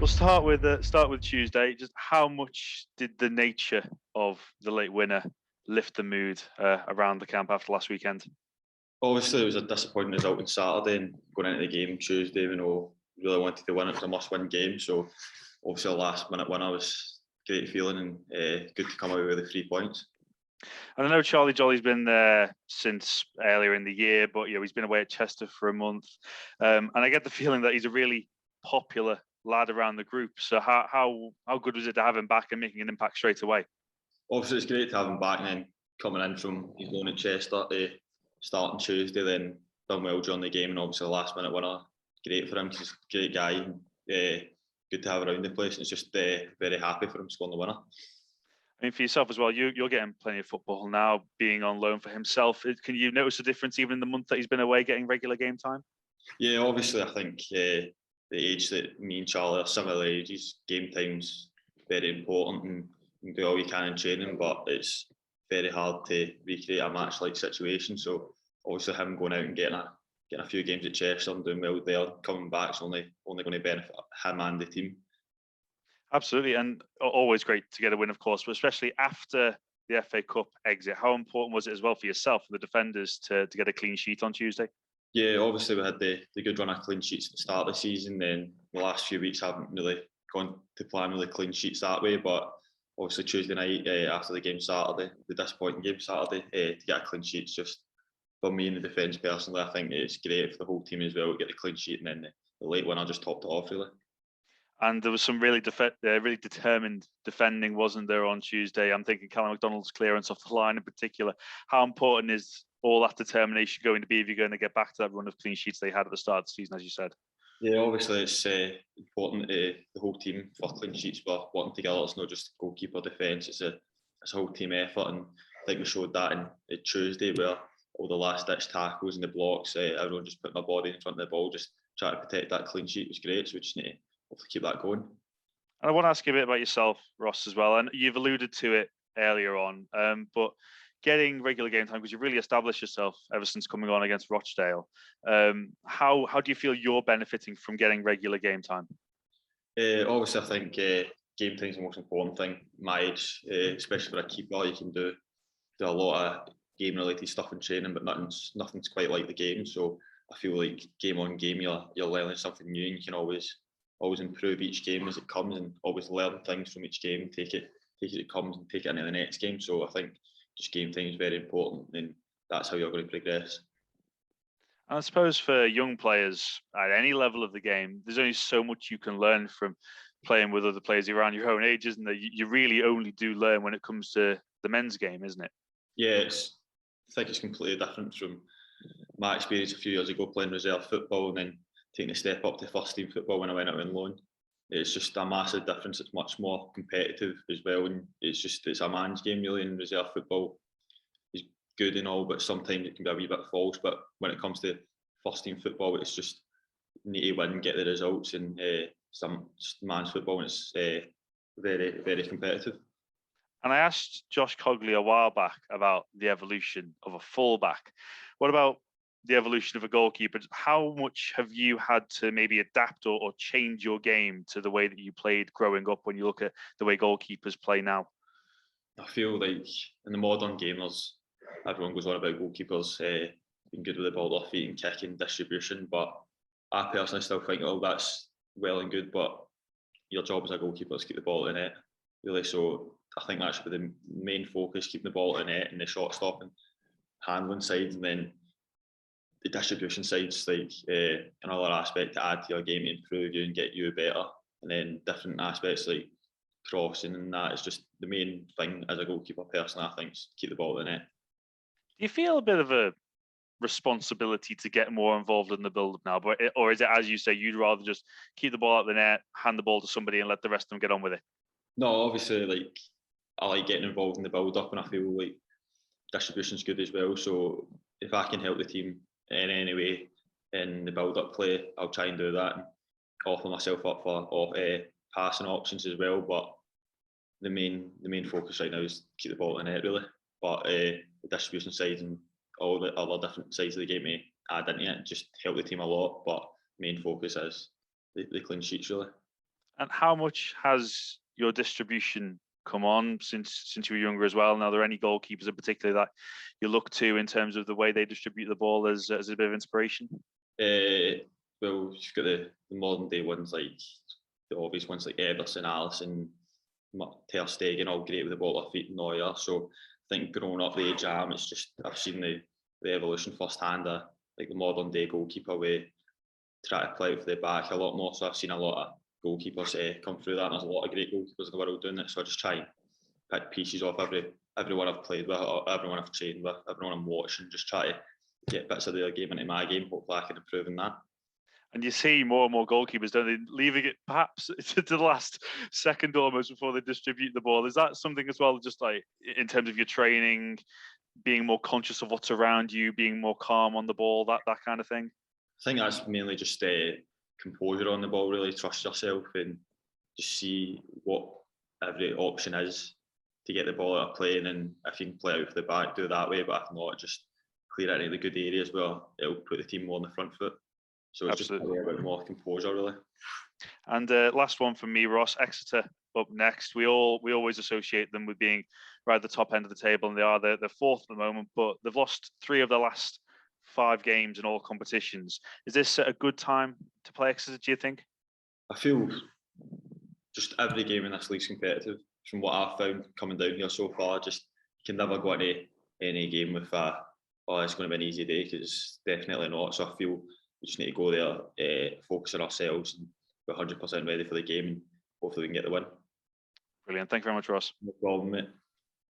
We'll start with Tuesday. Just how much did the nature of the late winner lift the mood around the camp after last weekend? Obviously, it was a disappointing result on Saturday, and going into the game Tuesday, really wanted to win. It was a must-win game, so obviously a last-minute winner was a great feeling and good to come away with the 3 points. And I know Charlie Jolly's been there since earlier in the year, but he's been away at Chester for a month, and I get the feeling that he's a really popular lad around the group. So how good was it to have him back and making an impact straight away? Obviously, it's great to have him back and then coming in from his loan at Chester to starting Tuesday, then done well during the game, and obviously the last-minute winner. Great for him. He's a great guy. Good to have around the place. It's just very happy for him scoring the winner. I mean, for yourself as well, you're getting plenty of football now, being on loan for himself. Can you notice a difference even in the month that he's been away, getting regular game time? Yeah, obviously, I think the age that me and Charlie are similar ages, game time's very important, and you can do all you can in training, but it's very hard to recreate a match-like situation. So obviously, him going out and getting a few games at Chester and doing well there, coming back is only going to benefit him and the team. Absolutely, and always great to get a win, of course, but especially after the FA Cup exit. How important was it as well for yourself and the defenders to get a clean sheet on Tuesday? Yeah, obviously we had the good run of clean sheets at the start of the season. Then the last few weeks haven't really gone to plan really clean sheets that way. But obviously Tuesday night after the game Saturday, the disappointing game Saturday, to get a clean sheet, just for me in the defence personally, I think it's great for the whole team as well to get the clean sheet, and then the late winner just topped it off really. And there was some really determined defending, wasn't there, on Tuesday? I'm thinking Callum McDonald's clearance off the line in particular. How important is all that determination going to be if you're going to get back to that run of clean sheets they had at the start of the season, as you said? Yeah, obviously it's important to the whole team for clean sheets, but working together. It's not just goalkeeper defence. It's a whole team effort, and I think we showed that in Tuesday where all the last ditch tackles and the blocks, everyone just putting their body in front of the ball, just trying to protect that clean sheet was great. So we just need to hopefully keep that going. And I want to ask you a bit about yourself, Ross, as well. And you've alluded to it earlier on, but getting regular game time, because you've really established yourself ever since coming on against Rochdale. How do you feel you're benefiting from getting regular game time? Obviously, I think game time is the most important thing. My age, especially for a keeper, you can do a lot of game-related stuff in training, but nothing's quite like the game. So I feel like game on game, you're learning something new, and you can always improve each game as it comes, and always learn things from each game, take it as it comes, and take it into the next game. So I think just game time is very important, and that's how you're going to progress. And I suppose for young players at any level of the game, there's only so much you can learn from playing with other players around your own age, isn't there? You really only do learn when it comes to the men's game, isn't it? Yeah, I think it's completely different from my experience a few years ago playing reserve football and then taking a step up to first team football when I went out on loan. It's just a massive difference. It's much more competitive as well, and it's a man's game really. In reserve football is good and all, but sometimes it can be a wee bit false. But when it comes to first team football, it's just need to win, get the results, and some man's football, and it's very, very competitive. And I asked Josh Cogley a while back about the evolution of a fullback. What about the evolution of a goalkeeper? How much have you had to maybe adapt or change your game to the way that you played growing up when you look at the way goalkeepers play now? I feel like in the modern game, everyone goes on about goalkeepers being good with the ball at their feet and kicking, distribution, but I personally still think, that's well and good, but your job as a goalkeeper is to keep the ball in the net, really. So I think that should be the main focus, keeping the ball in the net and the shot stopping, handling side, and then the distribution side's like another aspect to add to your game to improve you and get you better. And then different aspects like crossing, and that is just the main thing as a goalkeeper personally, I think, is keep the ball in the net. Do you feel a bit of a responsibility to get more involved in the build-up now, or is it, as you say, you'd rather just keep the ball out the net, hand the ball to somebody, and let the rest of them get on with it? No, obviously, I like getting involved in the build-up, and I feel like distribution's good as well. So if I can help the team in any way in the build-up play, I'll try and do that and offer myself up for passing options as well. But the main focus right now is keep the ball in the net, really. But the distribution side and all the other different sides of the game to add into it just help the team a lot. But main focus is the clean sheets, really. And how much has your distribution come on since you were younger as well? And are there any goalkeepers in particular that you look to in terms of the way they distribute the ball as a bit of inspiration? Well, you've got the modern day ones, like the obvious ones like Ederson, Alisson, Ter Stegen, all great with the ball at their feet, Neuer. So I think growing up the age I am, it's just I've seen the evolution firsthand. Like the modern day goalkeeper way, try to play with the back a lot more. So I've seen a lot of goalkeepers come through that, and there's a lot of great goalkeepers in the world doing it. So I just try and pick pieces off everyone I've played with, or everyone I've trained with, everyone I'm watching. Just try to get bits of their game into my game. Hopefully, I can improve in that. And you see more and more goalkeepers, don't they, leaving it perhaps to the last second almost before they distribute the ball. Is that something as well, just like in terms of your training, being more conscious of what's around you, being more calm on the ball, that kind of thing? I think that's mainly just composure on the ball, really trust yourself and just see what every option is to get the ball out of play. And then if you can play out of the back, do it that way. But if not, just clear out the good areas where it'll put the team more on the front foot. So it's Absolutely. just a bit more composure, really. And last one from me, Ross. Exeter up next. We always associate them with being right at the top end of the table, and they are. They're fourth at the moment, but they've lost 3 of their last 5 games in all competitions. Is this a good time to play Exeter, do you think? I feel just every game in this league's competitive. From what I've found coming down here so far, just you can never go into any game with it's going to be an easy day, because it's definitely not. So I feel we just need to go there, focus on ourselves, and be 100% ready for the game, and hopefully we can get the win. Brilliant. Thank you very much, Ross. No problem, mate.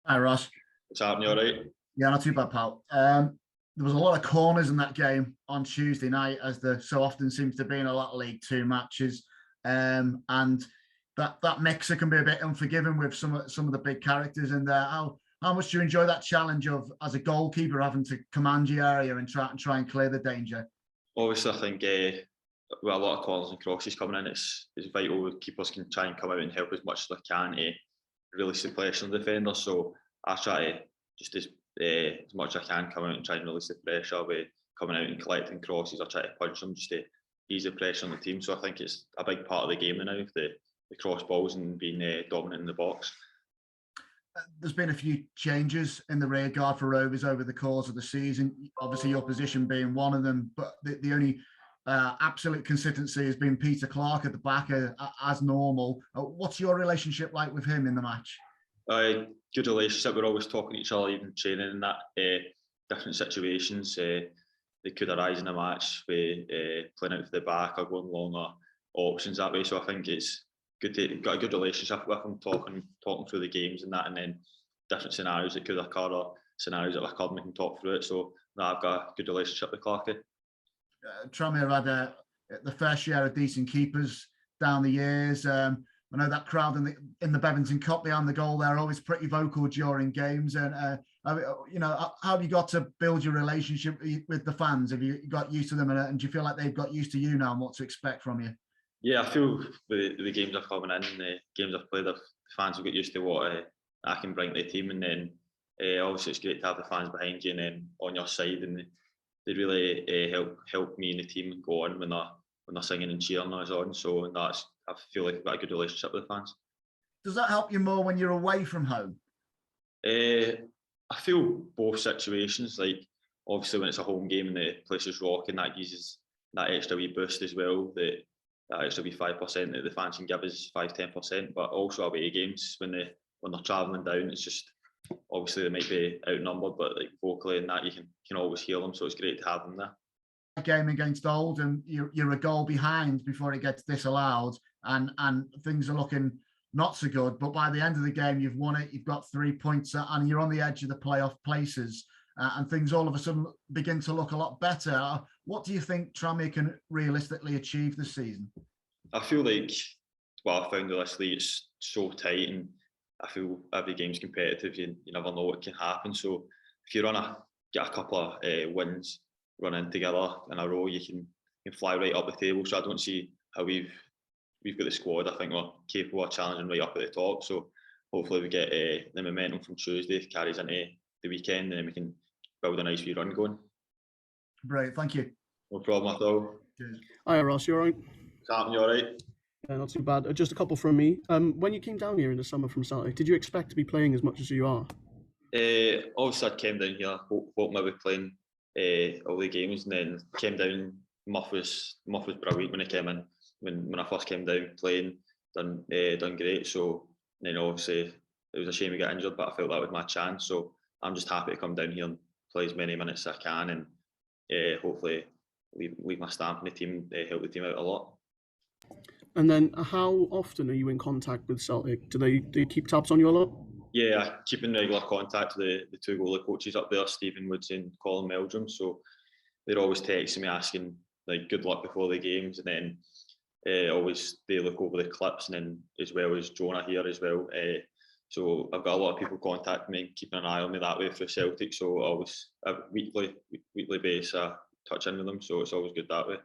Hi, Ross. What's happening? All right? Yeah, not too bad, pal. There was a lot of corners in that game on Tuesday night, as there so often seems to be in a lot of League Two matches, and that mixer can be a bit unforgiving with some of the big characters in there. How much do you enjoy that challenge of, as a goalkeeper, having to command your area and try and clear the danger? Obviously, I think with a lot of corners and crosses coming in, it's vital that keepers can try and come out and help as much as they can to release the pressure on the defender. So I try to just as much as I can come out and try and release the pressure with coming out and collecting crosses. I try to punch them just to ease the pressure on the team. So I think it's a big part of the game now, the cross balls and being dominant in the box. There's been a few changes in the rear guard for Rovers over the course of the season. Obviously, your position being one of them, but the only absolute consistency has been Peter Clark at the back as normal. What's your relationship like with him in the match? Good relationship. We're always talking to each other, even training in that different situations. They could arise in a match with playing out for the back or going longer options that way. So I think it's good to got a good relationship with him, talking through the games and that, and then different scenarios that could occur or scenarios that occurred, and we can talk through it. So I've got a good relationship with Clarky. Tranmere had the fair share of decent keepers down the years. I know that crowd in the Bevington Cup behind the goal, they're always pretty vocal during games. And how have you got to build your relationship with the fans? Have you got used to them, and do you feel like they've got used to you now and what to expect from you? Yeah, I feel the games I've coming in, the games I've played, the fans have got used to what I can bring to the team, and then obviously it's great to have the fans behind you and then on your side, and they really help me and the team go on when they're singing and cheering us on. So I feel like I've got a good relationship with the fans. Does that help you more when you're away from home? I feel both situations. Like obviously when it's a home game and the place is rocking, that uses that extra wee boost as well. That extra wee 5% that the fans can give us 5-10%. But also away games when they're travelling down, it's just obviously they might be outnumbered, but like vocally and that you can always hear them. So it's great to have them there. Game against Oldham, you're a goal behind before it gets disallowed, and things are looking not so good. But by the end of the game, you've won it. You've got 3 points, and you're on the edge of the playoff places. And things all of a sudden begin to look a lot better. What do you think Tranmere can realistically achieve this season? I feel like what I found with this league, it's so tight, and I feel every game's competitive. You never know what can happen. So if you get a couple of wins running together in a row, you can fly right up the table. So I don't see how we've got the squad. I think we're capable of challenging right up at the top. So hopefully we get the momentum from Tuesday carries into the weekend, and then we can build a nice wee run going. Brilliant, thank you. No problem at all. Cheers. Hi Ross, you all right? What's happening? You all right? Yeah, not too bad. Just a couple from me. When you came down here in the summer from Celtic, did you expect to be playing as much as you are? Obviously, I came down here hoping I would be playing all the games, and then came down. Muff was brilliant when he came in. When I first came down playing, done great. So then obviously it was a shame he got injured, but I felt that was my chance. So I'm just happy to come down here and play as many minutes as I can, and hopefully leave my stamp in the team, help the team out a lot. And then how often are you in contact with Celtic? Do they keep tabs on you a lot? Yeah, I keep in regular contact with the two goalie coaches up there, Stephen Woods and Colin Meldrum. So they're always texting me asking like good luck before the games, and then always they look over the clips, and then as well as Jonah here as well. So I've got a lot of people contacting me, keeping an eye on me that way for Celtic. So always a weekly basis touch in with them. So it's always good that way.